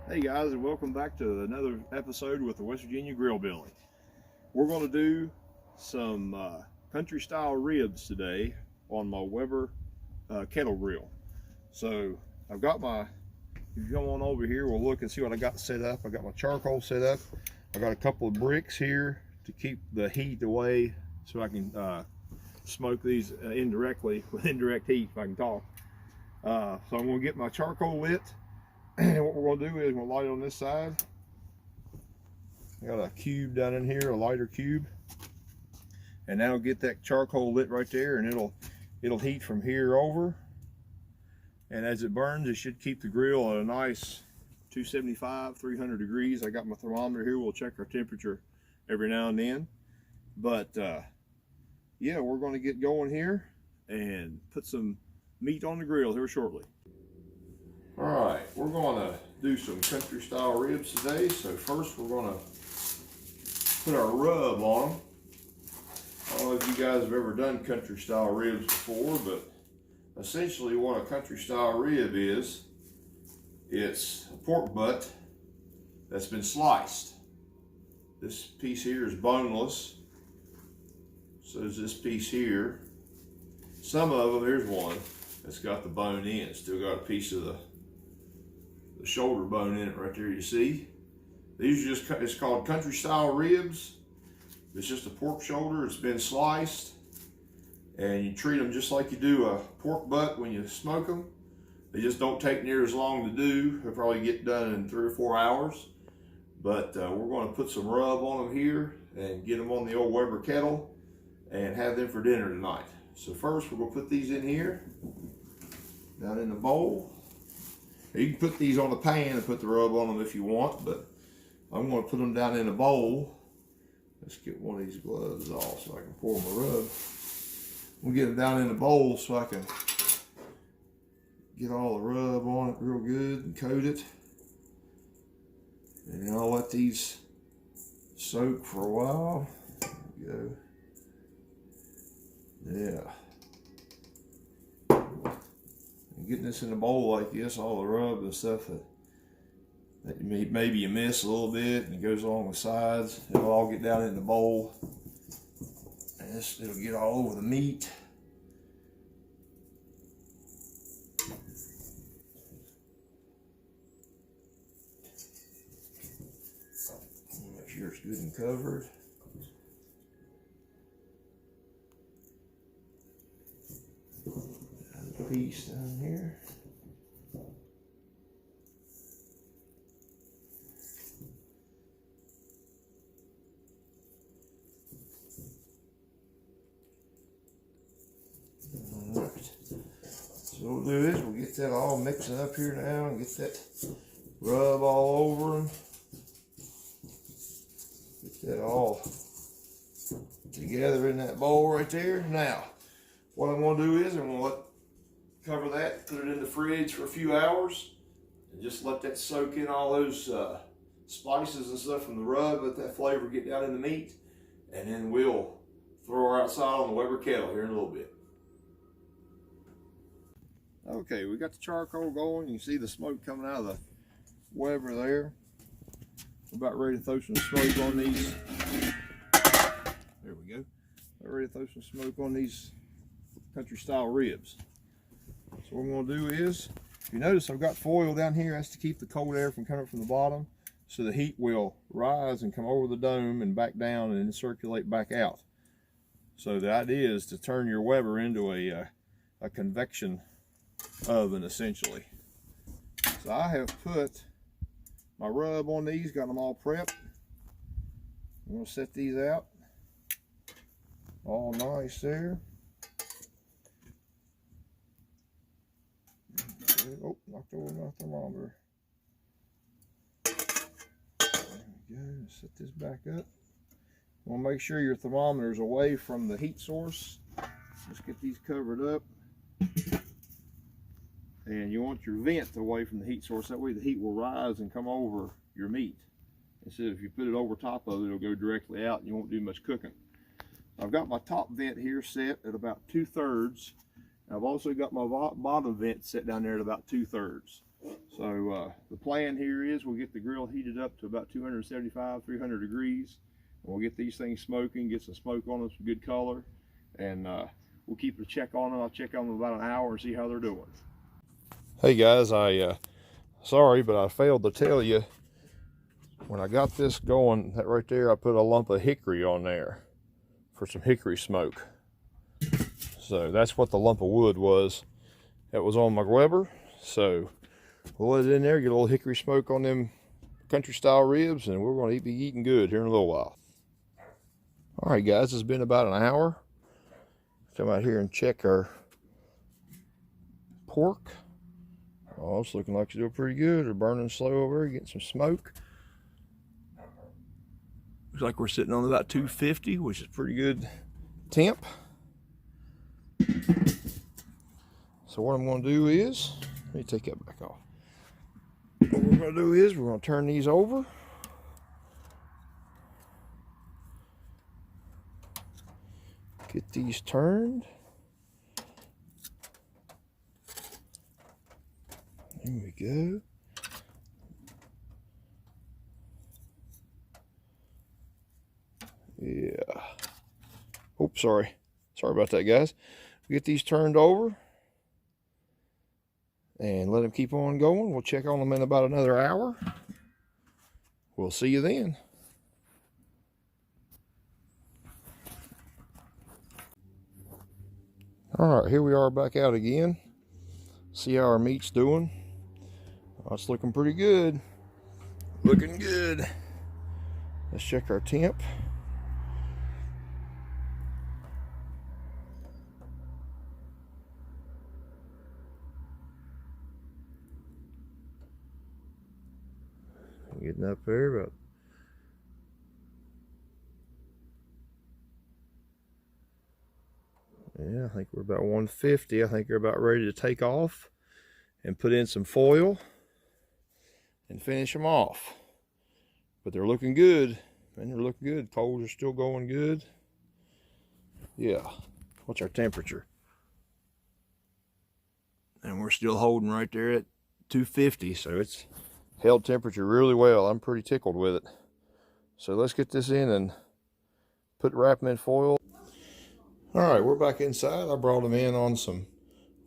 Hey guys, and welcome back to another episode with the West Virginia Grill Billy. We're going to do some country style ribs today on my Weber kettle grill. So I've got my, if you come on over here, we'll look and see what I got set up. I got my charcoal set up. I got a couple of bricks here to keep the heat away so I can smoke these indirectly with indirect heat if I can talk. So I'm going to get my charcoal lit. And what we're going to do is we'll light it on this side. I got a cube down in here, a lighter cube, and that'll get that charcoal lit right there, and it'll heat from here over. And as it burns, it should keep the grill at a nice 275, 300 degrees. I got my thermometer here. We'll check our temperature every now and then. But yeah, we're going to get going here and put some meat on the grill here shortly. All right, we're going to do some country style ribs today. So first we're going to put our rub on them. I don't know if you guys have ever done country style ribs before, but essentially what a country style rib is, it's a pork butt that's been sliced. This piece here is boneless. So is this piece here. Some of them, here's one that's got the bone in. Still got a piece of the shoulder bone in it right there, you see. These are just, it's called country style ribs. It's just a pork shoulder. It's been sliced, and you treat them just like you do a pork butt when you smoke them. They just don't take near as long to do. They'll probably get done in 3 or 4 hours. But we're going to put some rub on them here and get them on the old Weber kettle and have them for dinner tonight. So first we're going to put these in here, down in the bowl. You can put these on the pan and put the rub on them if you want, but I'm going to put them down in a bowl. Let's get one of these gloves off so I can pour my rub. We'll get them down in the bowl so I can get all the rub on it real good and coat it. And then I'll let these soak for a while. There we go. Yeah. Getting this in a bowl like this, all the rub and stuff that maybe you miss a little bit and it goes along the sides, it'll all get down in the bowl, and it'll get all over the meat. Make sure it's good and covered. Piece down here. Alright. So what we'll do is we'll get that all mixing up here now and get that rub all over them. Get that all together in that bowl right there. Now, what I'm going to do is I'm going to cover that, put it in the fridge for a few hours, and just let that soak in all those spices and stuff from the rub, let that flavor get down in the meat, and then we'll throw her outside on the Weber kettle here in a little bit. Okay, we got the charcoal going. You can see the smoke coming out of the Weber there. We're about ready to throw some smoke on these. There we go. About ready to throw some smoke on these country style ribs. So what I'm going to do is, if you notice I've got foil down here, that's to keep the cold air from coming from the bottom, so the heat will rise and come over the dome and back down and then circulate back out. So the idea is to turn your Weber into a convection oven essentially. So I have put my rub on these, got them all prepped. I'm going to set these out all nice there. Oh, knocked over my thermometer. There we go. Set this back up. You want to make sure your thermometer is away from the heat source. Let's get these covered up. And you want your vent away from the heat source. That way the heat will rise and come over your meat. Instead, if you put it over top of it, it'll go directly out and you won't do much cooking. I've got my top vent here set at about 2/3. I've also got my bottom vent set down there at about 2/3. So the plan here is we'll get the grill heated up to about 275, 300 degrees. And we'll get these things smoking, get some smoke on them, some good color, and we'll keep a check on them. I'll check on them about an hour and see how they're doing. Hey guys, sorry, but I failed to tell you, when I got this going, that right there, I put a lump of hickory on there for some hickory smoke. So that's what the lump of wood was that was on my Weber. So we'll let it in there, get a little hickory smoke on them country style ribs, and we're going to be eating good here in a little while. All right guys, it's been about an hour. Come out here and check our pork. Oh, it's looking like it's doing pretty good. They're burning slow over here, getting some smoke. Looks like we're sitting on about 250, which is pretty good temp. So what I'm going to do is, let me take that back off. What we're going to do is we're going to turn these over. Get these turned. There we go. Yeah. Oops, sorry. Sorry about that, guys. Get these turned over and let them keep on going. We'll check on them in about another hour. We'll see you then. All right, here we are back out again. See how our meat's doing. Oh, it's looking pretty good. Looking good. Let's check our temp. Getting up there about I think we're about 150. I think they're about ready to take off and put in some foil and finish them off. But they're looking good. Man, they're looking good. Coals are still going good. Yeah. What's our temperature? And we're still holding right there at 250. So it's held temperature really well. I'm pretty tickled with it. So let's get this in and wrap them in foil. All right, we're back inside. I brought them in on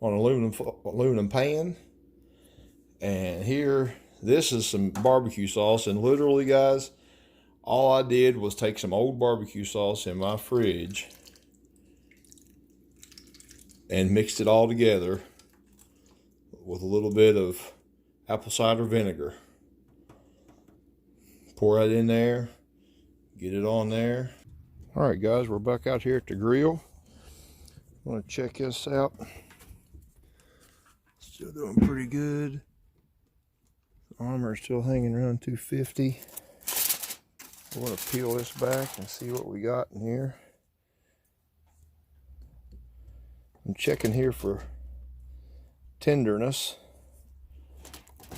aluminum pan. And here, this is some barbecue sauce. And literally, guys, all I did was take some old barbecue sauce in my fridge and mixed it all together with a little bit of apple cider vinegar. Pour that in there, get it on there. All right, guys, we're back out here at the grill. I want to check this out. Still doing pretty good. The armor is still hanging around 250. We're going to peel this back and see what we got in here. I'm checking here for tenderness.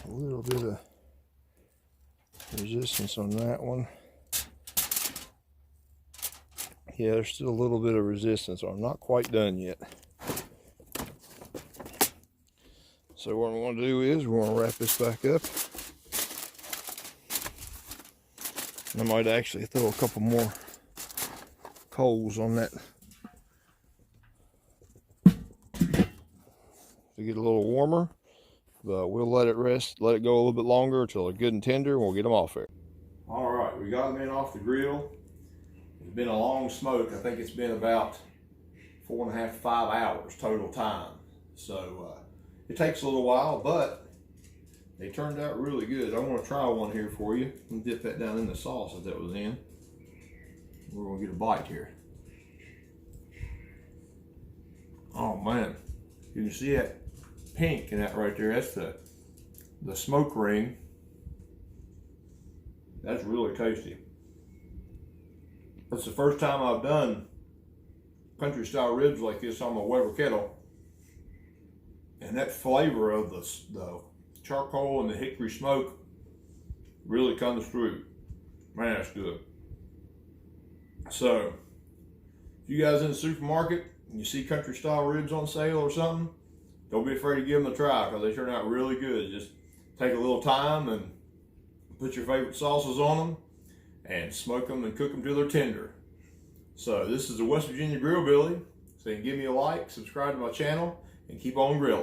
A little bit of resistance on that one. Yeah, there's still a little bit of resistance. I'm not quite done yet. So what I'm going to do is we're going to wrap this back up. I might actually throw a couple more coals on that to get a little warmer. But we'll let it rest, let it go a little bit longer until they're good and tender, and we'll get them off there. All right, we got them in off the grill. It's been a long smoke. I think it's been about 4.5 to 5 hours total time. So it takes a little while, but they turned out really good. I want to try one here for you. Let me dip that down in the sauce that was in. We're going to get a bite here. Oh man, you can see that pink in that right there. That's the smoke ring. That's really tasty. That's the first time I've done country style ribs like this on my Weber kettle. And that flavor of the charcoal and the hickory smoke really comes through. Man, that's good. So, if you guys in the supermarket and you see country style ribs on sale or something, don't be afraid to give them a try because they turn out really good. Just take a little time and put your favorite sauces on them and smoke them and cook them till they're tender. So this is the West Virginia Grill Billy. So you can give me a like, subscribe to my channel, and keep on grilling.